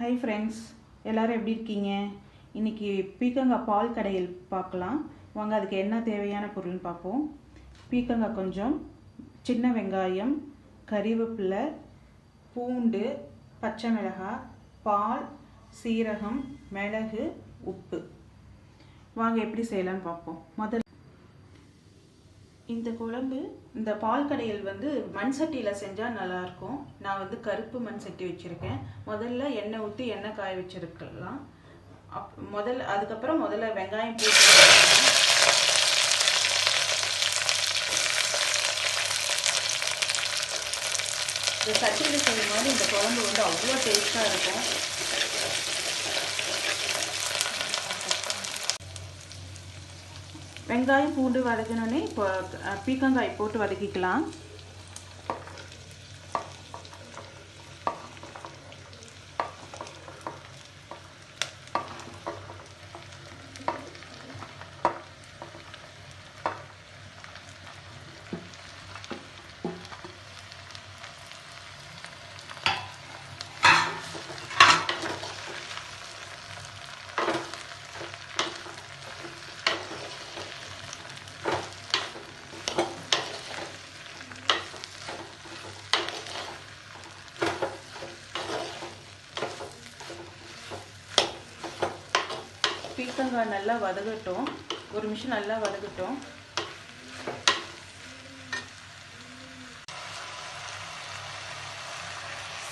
Hi friends, எல்லோரும் எப்படி இருக்கீங்க? இன்றைக்கி பீக்கங்காய் பால் கடையில் பார்க்கலாம் வாங்க. அதுக்கு என்ன தேவையான பொருள்னு பார்ப்போம். பீக்கங்காய் கொஞ்சம், சின்ன வெங்காயம், கறிவேப்பிலை, பூண்டு, பச்சை மிளகாய், பால், சீரகம், மிளகு, உப்பு. வாங்க எப்படி செய்யலான்னு பார்ப்போம். முதல்ல இந்த குழம்பு இந்த பால் கடையில் மண் சட்டியில் செஞ்சால் நல்லாயிருக்கும். நான் கருப்பு மண் சட்டி வச்சுருக்கேன். முதல்ல எண்ணெய் ஊற்றி எண்ணெய் காய வச்சுருக்கலாம். அதுக்கப்புறம் முதல்ல வெங்காயம் போட்டு இந்த சட்டியில் செய்யும்போது இந்த குழம்பு அவ்வளோ டேஸ்ட்டாக இருக்கும். வெங்காயம் பூண்டு வதக்கினோடனே இப்போ பீக்கங்காய் போட்டு வதக்கிக்கலாம். பீக்கங்காய் நல்லா வதகட்டும். ஒரு நிமிஷம் நல்லா வதகட்டும்.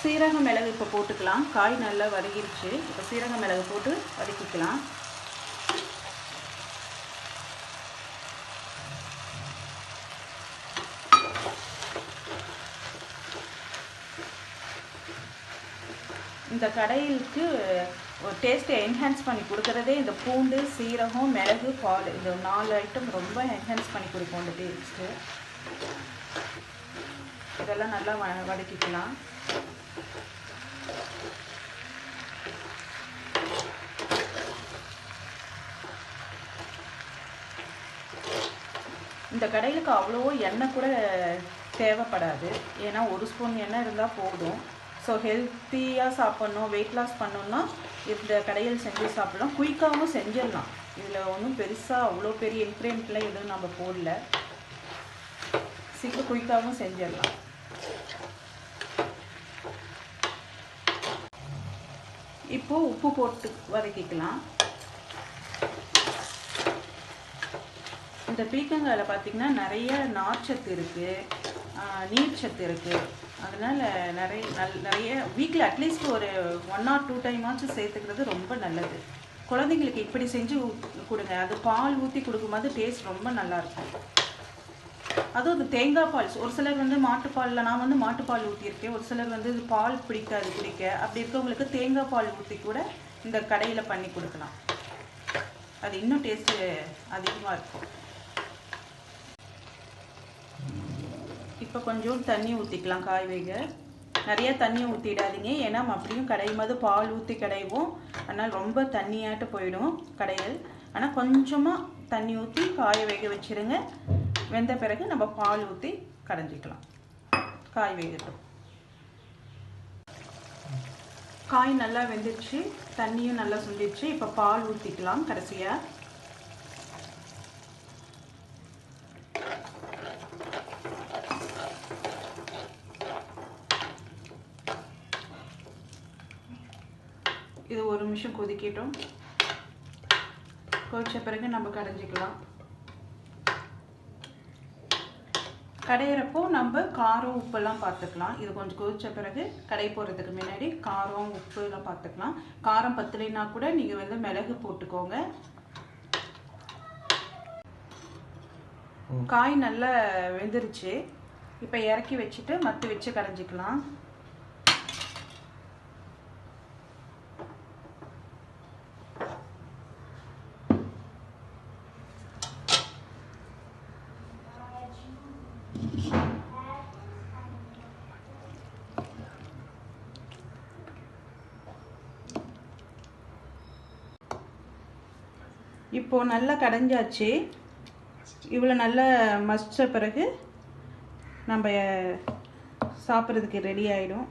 சீரக மிளகு இப்போ போட்டுக்கலாம். காய் நல்லா வதகிருச்சு. இப்போ சீரக மிளகு போட்டு வதக்கிக்கலாம். இந்த கடையிலுக்கு டேஸ்ட்டை என்ஹான்ஸ் பண்ணி கொடுக்குறதே இந்த பூண்டு, சீரகம், மிளகு, பால், இந்த 4 ஐட்டம் ரொம்ப என்ஹான்ஸ் பண்ணி கொடுக்கும் இந்த டேஸ்ட்டு. இதெல்லாம் நல்லா வதக்கிக்கலாம். இந்த கடையிலுக்கு அவ்வளோ எண்ணெய் கூட தேவைப்படாது. ஏன்னா 1 ஸ்பூன் எண்ணெய் இருந்தால் போதும். ஸோ ஹெல்த்தியாக சாப்பிட்ணும், வெயிட் லாஸ் பண்ணணுன்னா இந்த கடையில் செஞ்சு சாப்பிட்லாம். குயிக்காகவும் செஞ்சிடலாம். இதில் ஒன்றும் பெருசாக அவ்வளோ பெரிய இன்க்ரீடியன்ட்லாம் எதுவும் நம்ம போடல. சீக்கிரம் குயிக்காகவும் செஞ்சிடலாம். இப்போது உப்பு போட்டு வதக்கிக்கலாம். இந்த பீக்கங்காயில் பார்த்திங்கன்னா நிறைய நார்ச்சத்து இருக்குது, நீர்ச்சத்து இருக்குது. அதனால் நிறைய வீக்கில் அட்லீஸ்ட் ஒரு 1 or 2 டைமாச்சும் சேர்த்துக்கிறது ரொம்ப நல்லது. குழந்தைங்களுக்கு இப்படி செஞ்சு கொடுங்க. அது பால் ஊற்றி கொடுக்கும்போது டேஸ்ட் ரொம்ப நல்லாயிருக்கும். அதுவும் இந்த தேங்காய் பால், ஒரு சிலர் மாட்டுப்பாலில், நான் மாட்டுப்பால் ஊற்றியிருக்கேன். ஒரு சிலர் பால் பிடிக்காது குடிக்க. அப்படி இருக்கவங்களுக்கு தேங்காய் பால் ஊற்றி கூட இந்த கடையில் பண்ணி கொடுக்கலாம். அது இன்னும் டேஸ்ட்டு அதிகமாக இருக்கும். இப்போ கொஞ்சம் தண்ணி ஊற்றிக்கலாம். காய் வேக நிறைய தண்ணி ஊற்றிடாதீங்க. ஏன்னா அப்படியும் கடையும் போது பால் ஊற்றி கடைவோம். அதனால் ரொம்ப தண்ணியாட்டு போயிடும் கடையில். ஆனால் கொஞ்சமாக தண்ணி ஊற்றி காய வேக வச்சுருங்க. வெந்த பிறகு நம்ம பால் ஊற்றி கடைஞ்சிக்கலாம். காய் வேகட்டும். காய் நல்லா வெந்துடுச்சு, தண்ணியும் நல்லா சுண்டிடுச்சு. இப்போ பால் ஊற்றிக்கலாம் கடைசியாக. இது ஒரு நிமிஷம் கொதிக்கட்டும். கொதிச்ச பிறகு நம்ம கடைஞ்சிக்கலாம். கடையிறப்போ நம்ம காரம் உப்பெல்லாம் பார்த்துக்கலாம். இது கொஞ்சம் கொதிச்ச பிறகு கடை போடுறதுக்கு முன்னாடி காரம் உப்பு எல்லாம் பார்த்துக்கலாம். காரம் பத்தலைன்னா கூட நீங்கள் மிளகு போட்டுக்கோங்க. காய் நல்லா வெந்துருச்சு. இப்போ இறக்கி வச்சுட்டு மத்து வச்சு கடைஞ்சிக்கலாம். இப்போது நல்லா கடைஞ்சாச்சு. இவ்வளோ நல்லா மசித்த பிறகு நம்ம சாப்பிட்றதுக்கு ரெடி ஆகிடும்.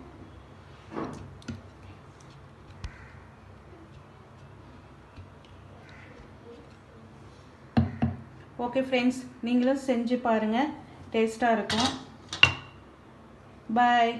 ஓகே ஃப்ரெண்ட்ஸ், நீங்களும் செஞ்சு பாருங்கள், டேஸ்ட்டாக இருக்கும். பாய்.